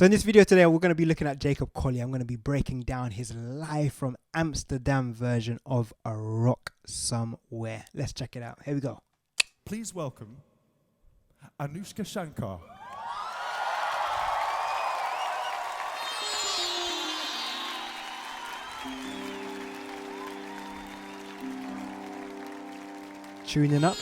So in this video today, we're going to be looking at Jacob Collier. I'm going to be breaking down his live from Amsterdam version of A Rock Somewhere. Let's check it out. Here we go. Please welcome Anoushka Shankar. Tuning up.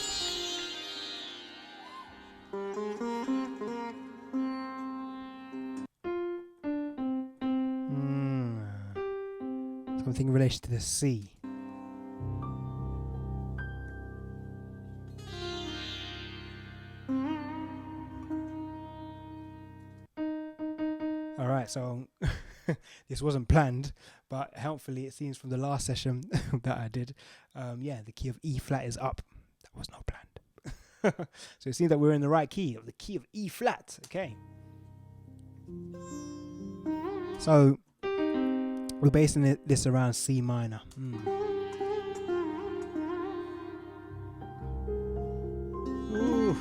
Something in relation to the sea. All right, so this wasn't planned, but helpfully it seems from the last session that I did, the key of E flat is up. That was not planned. So it seems that we're in the right key, of the key of E flat. Okay. So we're basing this around C minor. Ooh.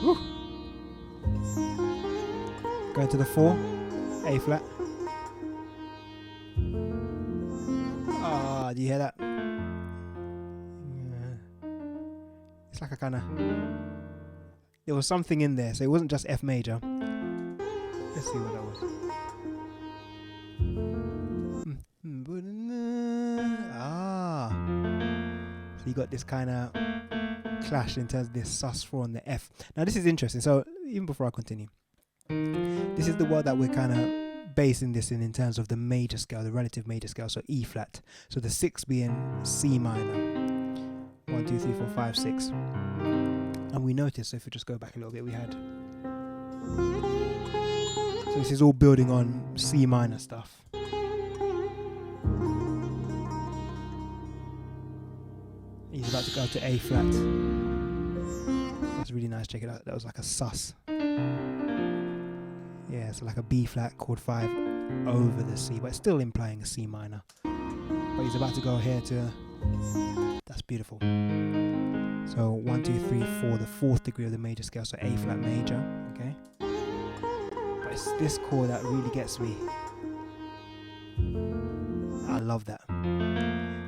Woo. Going to the 4, A flat. Do you hear that? Yeah. It's like a kind of... There was something in there, so it wasn't just F major. Let's see what that was. So you got this kind of clash in terms of this sus4 and the F. Now this is interesting, so even before I continue, this is the word that we're kind of basing this in terms of the major scale, the relative major scale, so E flat. So the 6 being C minor. 1, 2, 3, 4, 5, 6. And we noticed, so if we just go back a little bit, we had... So this is all building on C minor stuff. He's about to go to A flat. That's really nice, check it out. That was like a sus. Yeah, so like a B flat, chord 5 over the C, but it's still implying a C minor. But he's about to go here to... That's beautiful. So 1, 2, 3, 4, the 4th degree of the major scale, so A flat major, okay? But it's this chord that really gets me. I love that.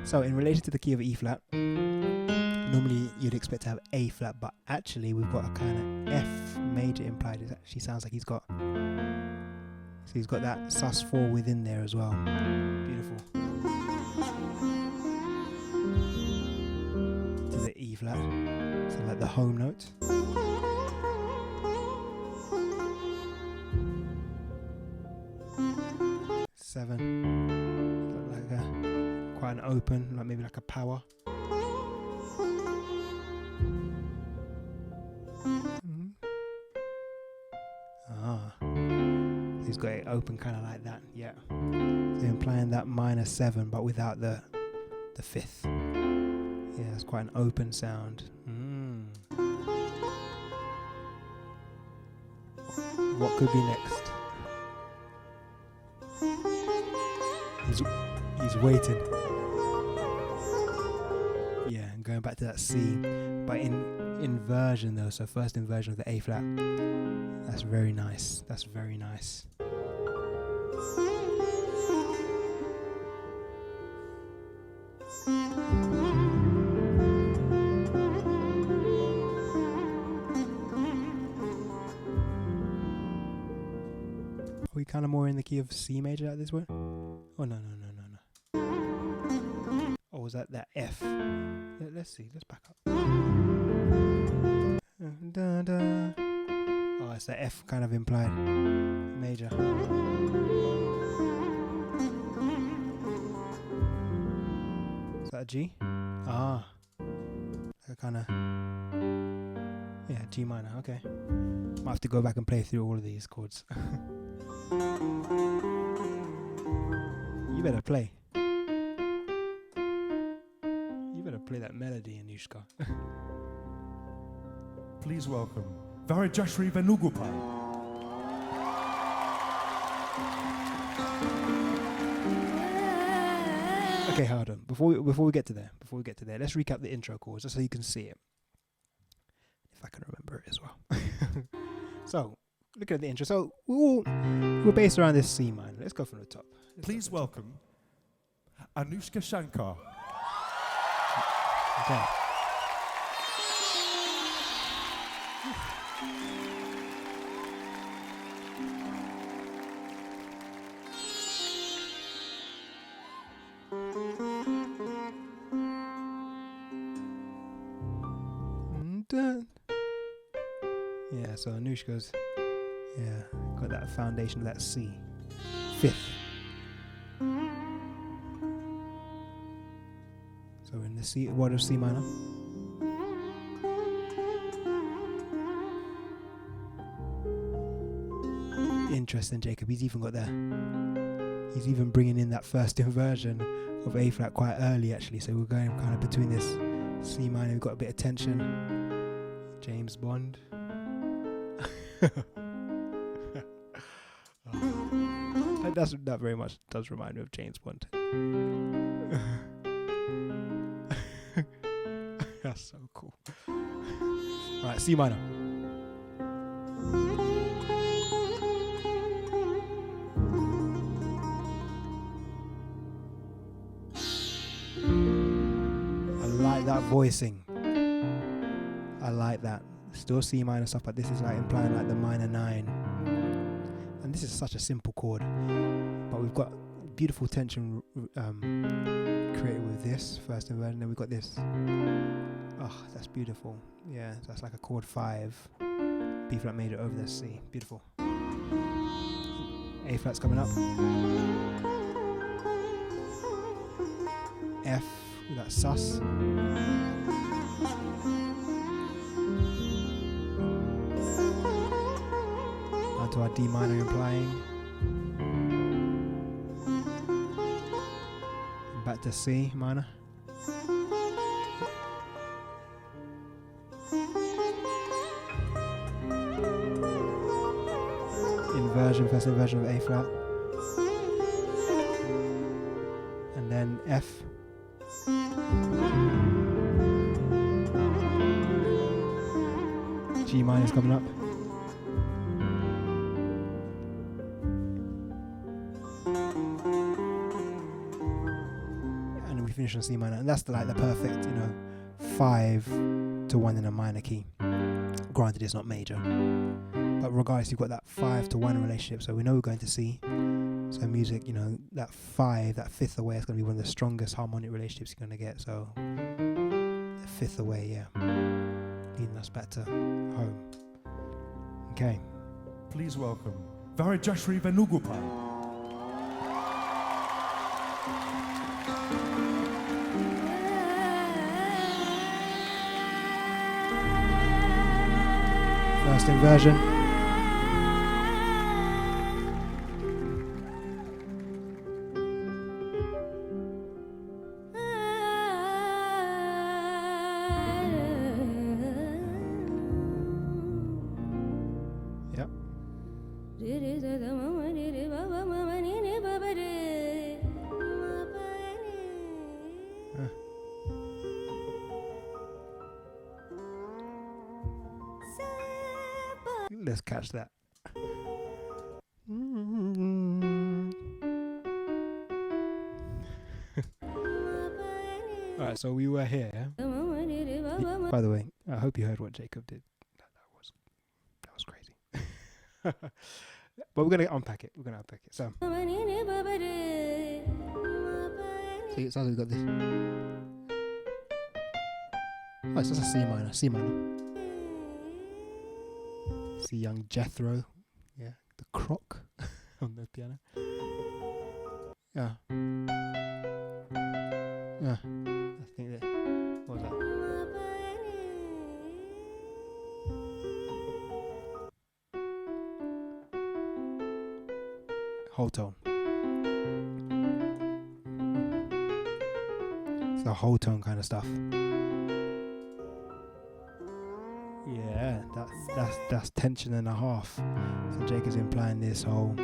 So in relation to the key of E flat, normally you'd expect to have A flat, but actually we've got a kind of F major implied. It actually sounds like he's got... So he's got that sus4 within there as well. Beautiful. To the E flat. So like the home note. Seven. Like a, quite an open, like maybe like a power. He's got it open kind of like that, yeah. So implying that minor 7, but without the 5th. Yeah, it's quite an open sound. What could be next? He's waiting. Yeah, and going back to that C, but in inversion though. So first inversion of the A flat. That's very nice. That's very nice. Are we kind of more in the key of C major at this one? Oh, no. Or was that F? Let's see. Let's back up. Oh, it's the F kind of implied. Major. Is that a G? Ah. Like a kind of... Yeah, G minor. Okay. Might have to go back and play through all of these chords. You better play. You better play that melody, Anoushka. Please welcome Varijashree Venugopal. Okay, hold on. Before we get to there, let's recap the intro chords just so you can see it. If I can remember it as well. So, look at the intro. So we're based around this C minor. Let's go from the top. Please welcome Anoushka Shankar. Okay. Yeah, so Anoushka's got that foundation of that C. Fifth. So in the C, what of C minor? Interesting, Jacob. He's even got there. He's even bringing in that first inversion of A flat quite early, actually. So we're going kind of between this C minor. We've got a bit of tension. James Bond. That very much does remind me of James Bond. That's so cool. Alright, C minor. I like that voicing. I like that. Still C minor stuff, but this is like implying like the minor 9. And this is such a simple chord, but we've got beautiful tension created with this first inversion. Then we've got this. Oh, that's beautiful. Yeah, so that's like a chord 5, B flat major over the C. Beautiful. A flat's coming up. F with that sus. Onto our D minor implying. And back to C minor. Inversion, first inversion of A flat. And then F. G minor is coming up. And we finish on C minor. And that's like the perfect, 5 to 1 in a minor key. Granted, it's not major. But regardless, you've got that 5 to 1 relationship. So we know we're going to C. So music, that 5, that fifth away is going to be one of the strongest harmonic relationships you're going to get. So the fifth away, yeah. Leading us back to home. Okay. Please welcome Varijashree Venugopal. First inversion. Yep. Let's catch that. Alright, so we were here. By the way, I hope you heard what Jacob did. That was crazy. But we're gonna unpack it. So it sounds like we've got this. Oh, it's just a C minor. See young Jethro, yeah, the croc on the piano. Yeah. I think that. What was that? Whole tone. It's the whole tone kind of stuff. Yeah, that's tension and a half. So Jake is implying this whole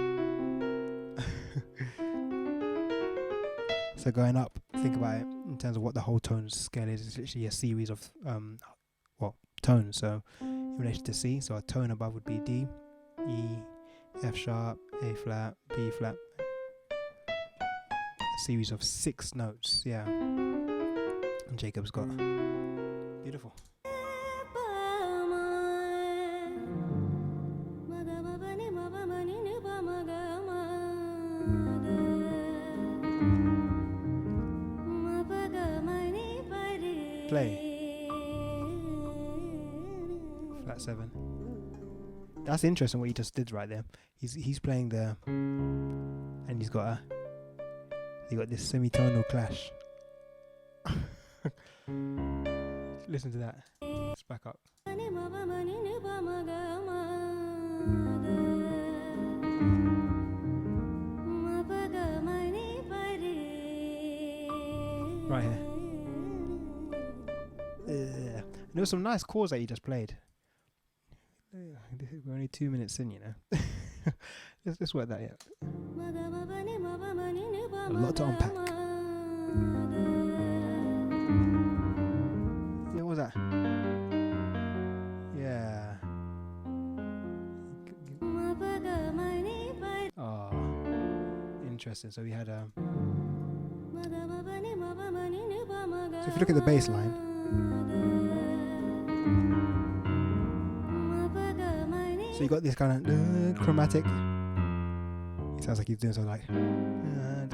So going up, think about it in terms of what the whole tone scale is. It's literally a series of tones. So in relation to C, so a tone above would be D, E, F sharp, A flat, B flat. A series of 6 notes, yeah. And Jacob's got beautiful. Play. Flat 7. That's interesting what he just did right there. He's playing the, and he's got this semitonal clash. Listen to that. Let's back up. Right here. There were some nice chords that he just played. We're only 2 minutes in, you know. Let's work that out. A lot to unpack. Yeah, what was that? Yeah. Oh, interesting. So we had so if you look at the bass line, so you got this kind of chromatic. It sounds like he's doing something like, and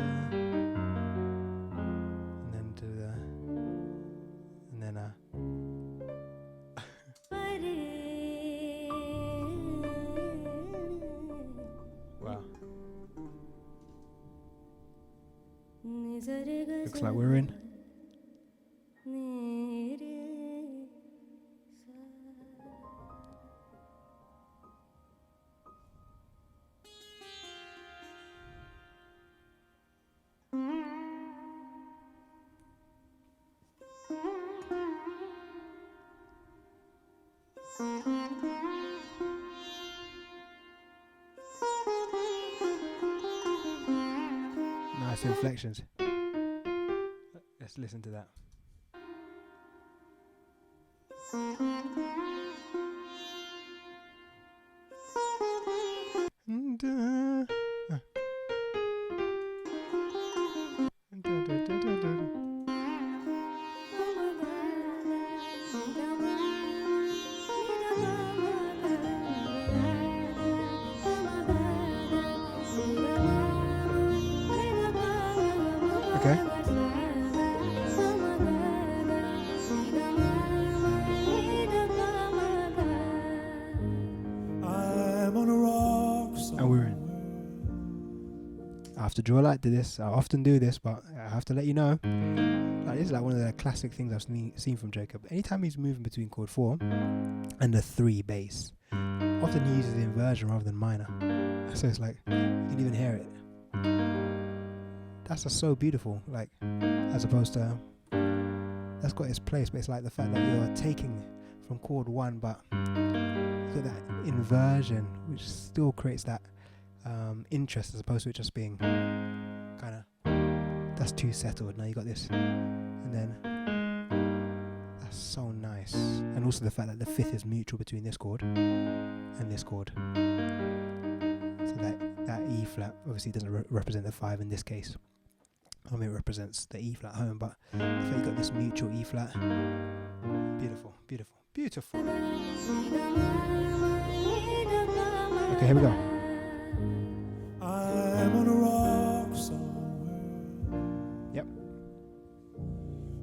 then to the, and then wow. Looks like we're in. Nice inflections. Let's listen to that. Okay. And we're in. I have to draw like this. I often do this, but I have to let you know. Like, this is like one of the classic things I've seen from Jacob. Anytime he's moving between chord 4 and the 3 bass, often he uses the inversion rather than minor. So it's like, you can even hear it. That's just so beautiful. Like, as opposed to, that's got its place, but it's like the fact that you're taking from chord 1, but you got that inversion, which still creates that interest, as opposed to it just being kind of, that's too settled. Now you got this, and then that's so nice. And also the fact that the 5th is mutual between this chord and this chord, so that E flat obviously doesn't represent the 5 in this case. I mean, it represents the E flat home, but the fact you got this mutual E flat, beautiful, beautiful, beautiful. Okay, here we go. I'm on a rock somewhere. Yep.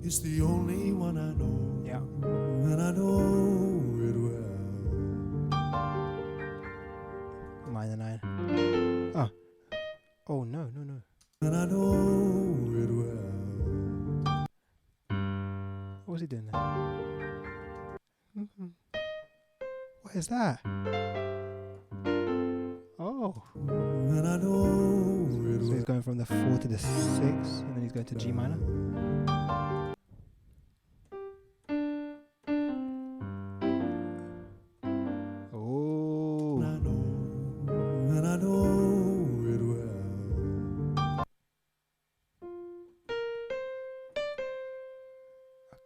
It's the only one I know. Yeah. And I know it well. Minor 9. Oh no. And I know it well. What was he doing there? What is that? Oh. And I know it So well. he's going from the 4 to the 6, and then he's going to G minor. Oh. And I know it well.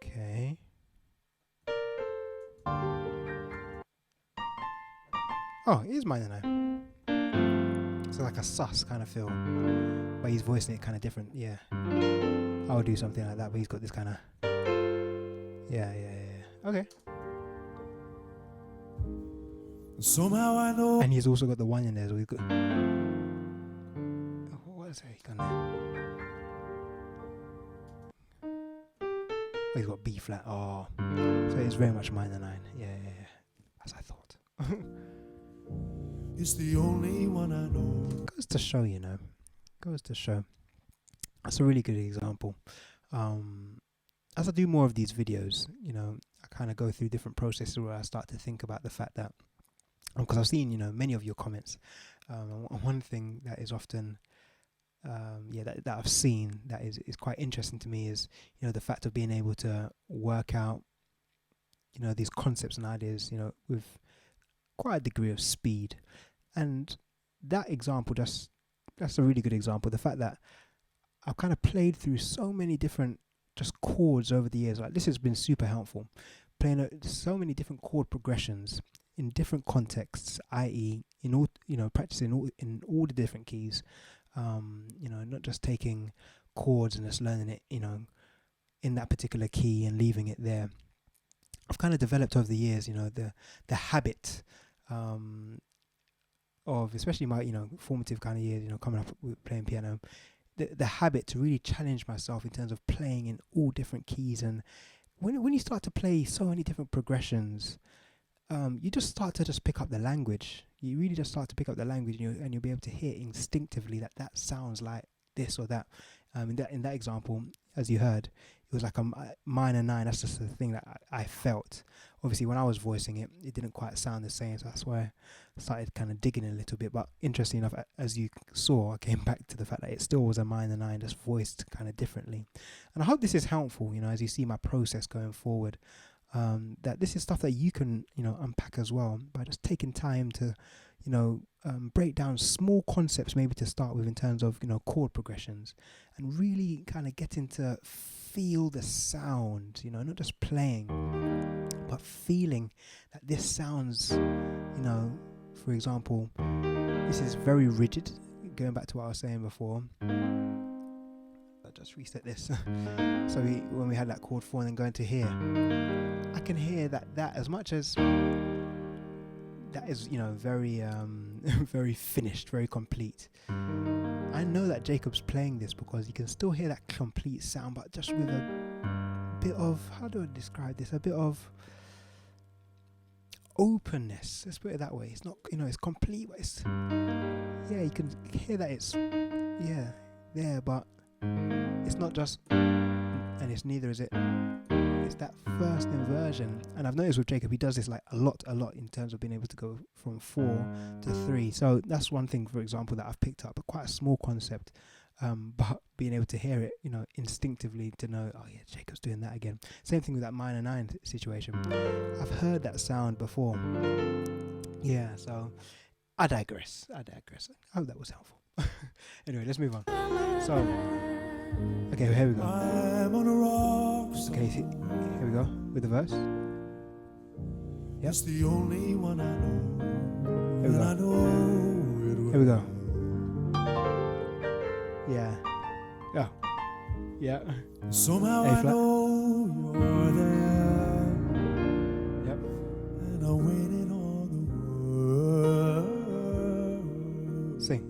Okay. Oh, it is minor 9. So like a sus kind of feel, but he's voicing it kind of different. Yeah, I would do something like that, but he's got this kind of. Yeah. Okay. Somehow I know. And he's also got the one in there. So he's got. What is it? He's got there? Oh, he's got B flat. Oh, so it's very much minor 9. Yeah. As I thought. It's the only one I know. Goes to show, Goes to show. That's a really good example. As I do more of these videos, I kind of go through different processes where I start to think about the fact that, because I've seen, many of your comments. One thing that is often, that I've seen that is quite interesting to me is, the fact of being able to work out, these concepts and ideas, with quite a degree of speed. And that example, that's a really good example. The fact that I've kind of played through so many different just chords over the years. Like, this has been super helpful. Playing so many different chord progressions in different contexts, i.e., in all, practicing in all the different keys. Not just taking chords and just learning it, in that particular key and leaving it there. I've kind of developed over the years, the habit of, especially my, formative kind of years, coming up with playing piano, the habit to really challenge myself in terms of playing in all different keys. And when you start to play so many different progressions, you just start to just pick up the language. You really just start to pick up the language, and you'll be able to hear instinctively that sounds like this or that. In that example, as you heard, it was like a minor 9. That's just the thing that I felt. Obviously, when I was voicing it, it didn't quite sound the same. So that's why I started kind of digging a little bit. But interesting enough, as you saw, I came back to the fact that it still was a minor 9, just voiced kind of differently. And I hope this is helpful, as you see my process going forward. That this is stuff that you can, unpack as well by just taking time to, break down small concepts maybe to start with in terms of, chord progressions, and really kind of getting to feel the sound, not just playing, but feeling that this sounds, for example, this is very rigid, going back to what I was saying before. I'll just reset this. So when we had that chord 4 and then going to here, I can hear that as much as that is, very very finished, very complete. I know that Jacob's playing this because you can still hear that complete sound, but just with a bit of, how do I describe this? A bit of openness. Let's put it that way. It's not, it's complete, but it's, you can hear that it's, there, but it's not just, and it's neither is it. It's that first inversion, and I've noticed with Jacob, he does this like a lot in terms of being able to go from 4 to 3. So that's one thing, for example, that I've picked up, but quite a small concept, but being able to hear it, instinctively to know, oh yeah, Jacob's doing that again. Same thing with that minor 9 situation. I've heard that sound before. Yeah, so I digress. I hope that was helpful. Anyway, let's move on. So, okay, here we go. I'm on a rock. Okay, here we go with the verse. Yep. It's the only one I know. Here we go. I know it Here we go. Yeah. Yeah. Yeah. Somehow A I flat. know you're there. Yep. And I'm waiting on the world. Sing.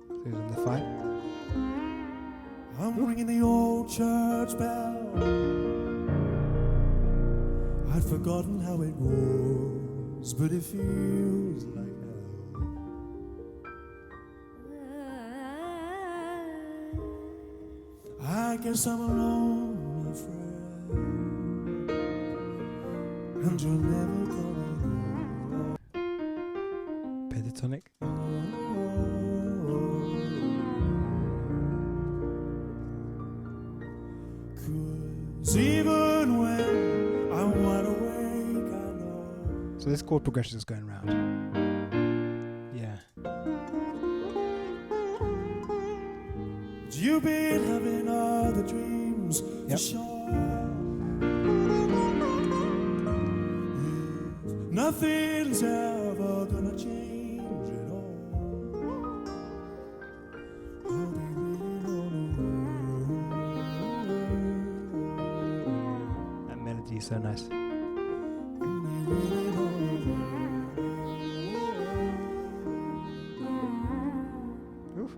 So he's on the 5. I'm ringing the old church bell. I'd forgotten how it goes, but it feels like hell. I guess I'm alone, my friend, and you're never gonna know. Pentatonic. Even when I'm wide awake, I know. So this chord progression is going round. Yeah. You've been having other dreams, Yep. Nothing's ever gonna change it all. I'll be waiting on That melody is so nice. Oof.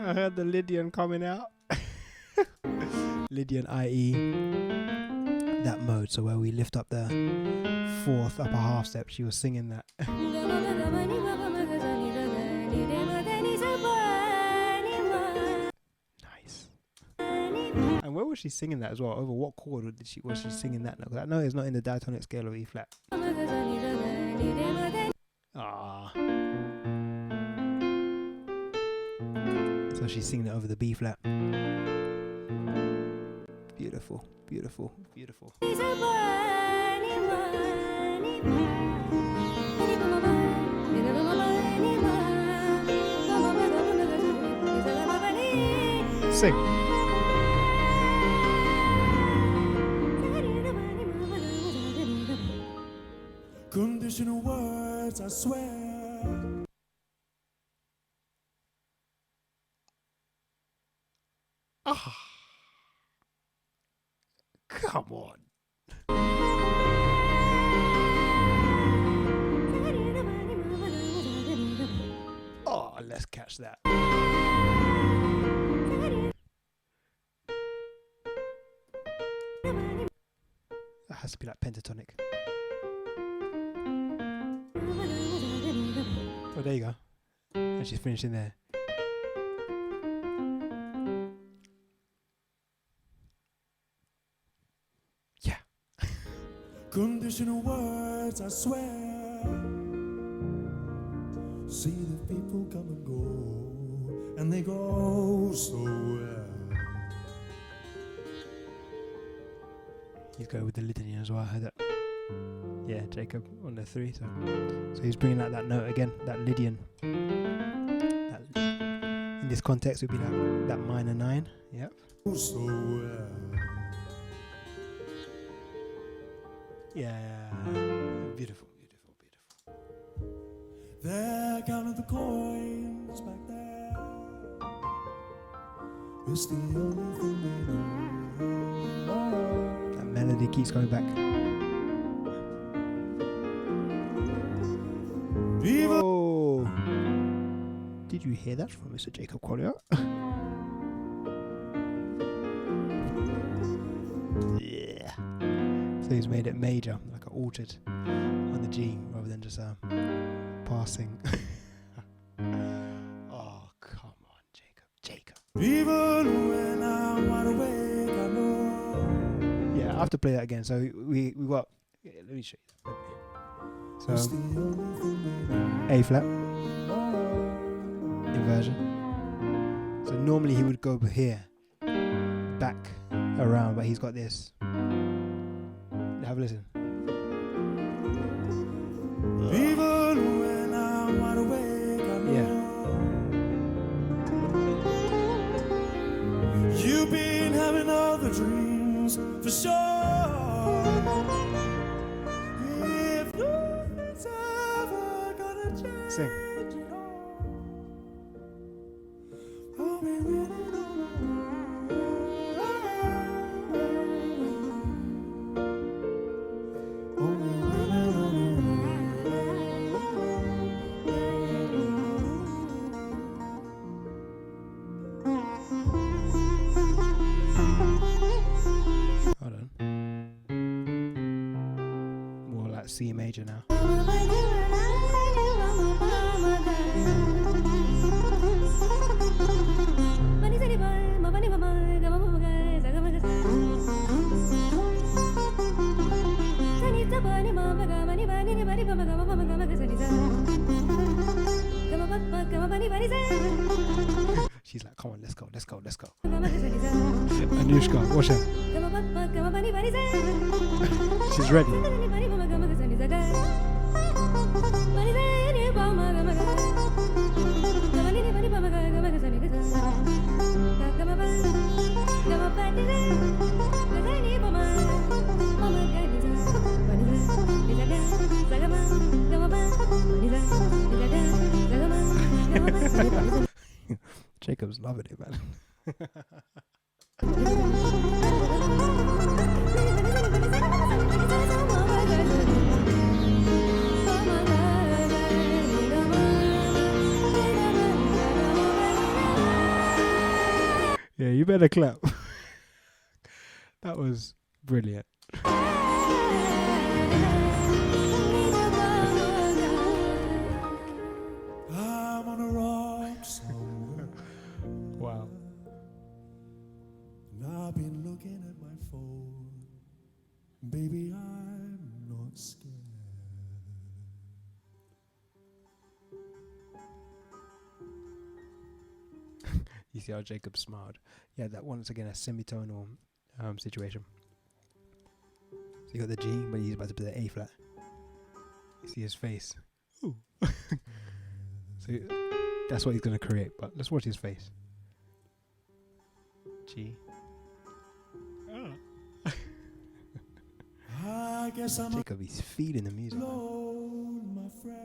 I heard the Lydian coming out. Lydian, i.e. that mode, so where we lift up the fourth upper half step, she was singing that. Nice. And where was she singing that as well? Over what chord was she singing that? Because I know it's not in the diatonic scale of E flat. Ah. So she's singing it over the B flat. Beautiful, beautiful, beautiful. Sing. conditional words, I swear. Ah. Come on. Oh, let's catch that. That has to be like pentatonic. Oh, there you go. And she's finishing there. Yeah. Conditional words, I swear. See the people come and go, and they go so well. He's going with the Lydian as well. I heard that. Yeah, Jacob on the 3. So he's bringing out that note again, that Lydian. That, in this context, would be that minor 9. Yep. So well. Yeah. Beautiful, beautiful, beautiful. They're counting the coins back there. It's the only thing they know. That melody keeps going back. Oh! Did you hear that from Mr. Jacob Collier? Yeah. So he's made it major, like an altered on the G rather than just passing. Oh, come on, Jacob. Even when I'm wide awake, I know. Yeah, I have to play that again. So we got. Yeah, let me show you. So A flat, inversion. So normally he would go over here, back, around, but he's got this. Have a listen. Even when I'm wide awake, I know. Yeah. You've been having other dreams for sure. If nothing's ever gonna change Sing. it all, I'll be waiting on. Hold on. More like C major now. She's like, come on, let's go. Anoushka, watch her. She's ready. Jacob's loving it, man. Yeah, you better clap. That was brilliant. I'm on a rock somewhere. Wow. And I've been looking at my phone. Baby, I'm not scared. You see how Jacob smiled? Yeah, that once again a semitonal situation. So you got the G, but he's about to play the A flat. You see his face. Ooh. So that's what he's gonna create. But let's watch his face. G. I guess I'm Jacob, he's feeding the music. Man. alone, my friend.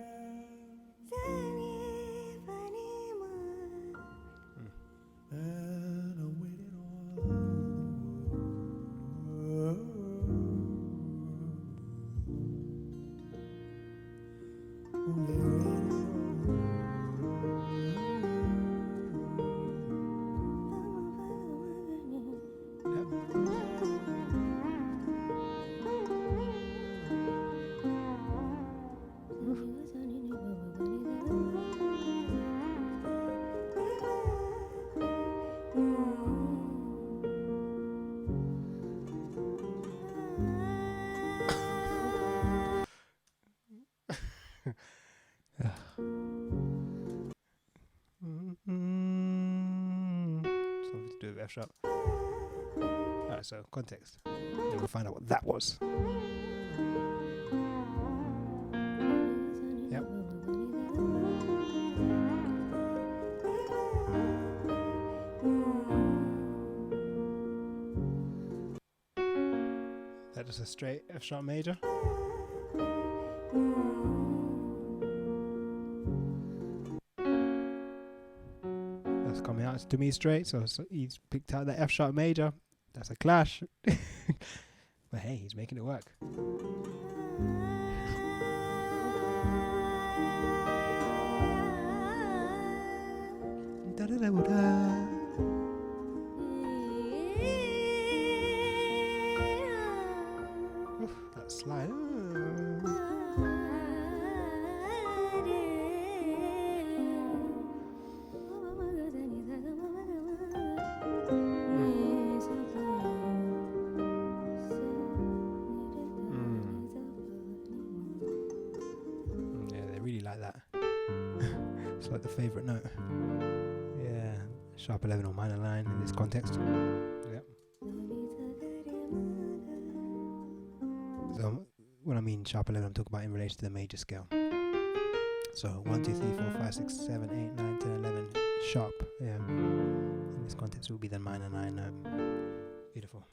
And I'm waiting Something to do with F sharp. Alright, so context. Then we'll find out what that was. Yep. That is a straight F sharp major. That's coming out to me straight, so he's picked out the F sharp major. That's a clash. But hey, he's making it work. Oof, that slide. Yeah, they really like that. It's like the favourite note. Yeah, sharp 11 or minor 9 in this context. Yep. So when I mean sharp 11, I'm talking about in relation to the major scale. So 1, 2, 3, 4, 5, 6, 7, 8, 9, 10, 11 sharp. Yeah. In this context, it will be the minor 9 note. Beautiful.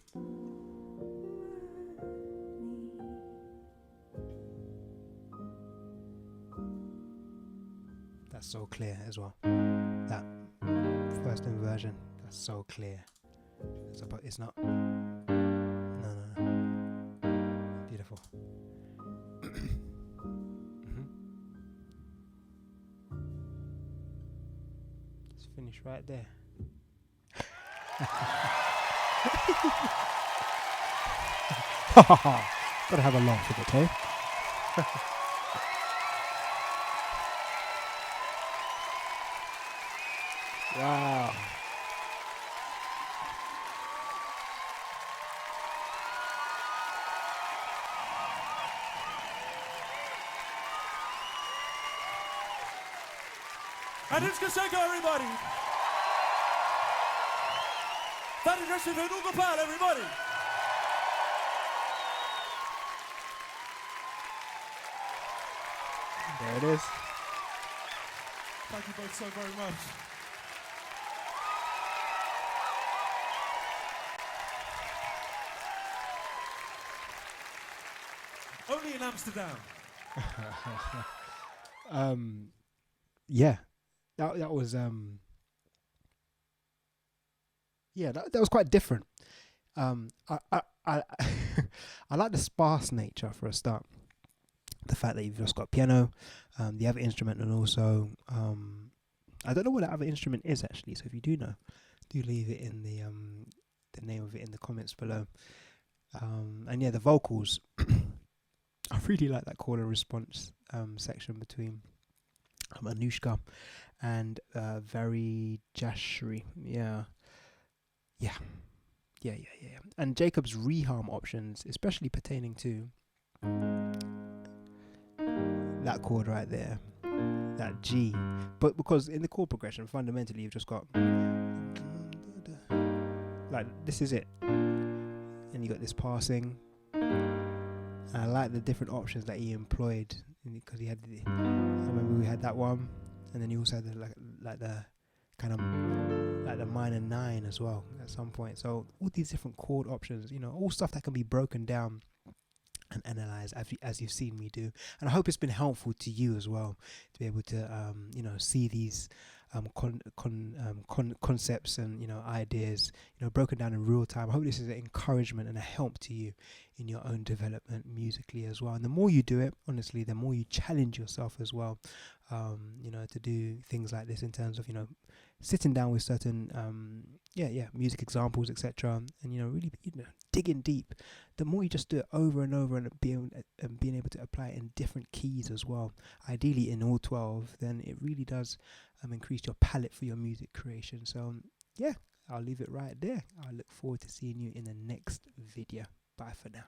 That's so clear as well. That first inversion, that's so clear. It's not. No. Beautiful. Let's finish right there. Gotta have a laugh with it, eh? Wow. Anoushka Shankar, everybody. Varijashree Venugopal, everybody. There it is. Thank you both so very much. Only in Amsterdam. Yeah, that was yeah, that was quite different. I I like the sparse nature for a start. The fact that you've just got piano, the other instrument, and also I don't know what the other instrument is actually. So if you do know, do leave it in the name of it in the comments below. And yeah, the vocals. I really like that call and response section between Anoushka and Varijashree. Yeah. And Jacob's reharm options, especially pertaining to that chord right there, that G. But because in the chord progression, fundamentally, you've just got like this is it, and you got this passing. And I like the different options that he employed because he had. I remember we had that one, and then he also had the kind of like the minor 9 as well at some point. So all these different chord options, all stuff that can be broken down and analyzed as you've seen me do. And I hope it's been helpful to you as well to be able to see these concepts and ideas broken down in real time. I hope this is an encouragement and a help to you in your own development musically as well. And the more you do it, honestly, the more you challenge yourself as well, to do things like this in terms of sitting down with certain music examples, etc., and really digging deep. The more you just do it over and over and being able to apply it in different keys as well, ideally in all 12, then it really does increase your palette for your music creation. So I'll leave it right there. I look forward to seeing you in the next video. Bye for now.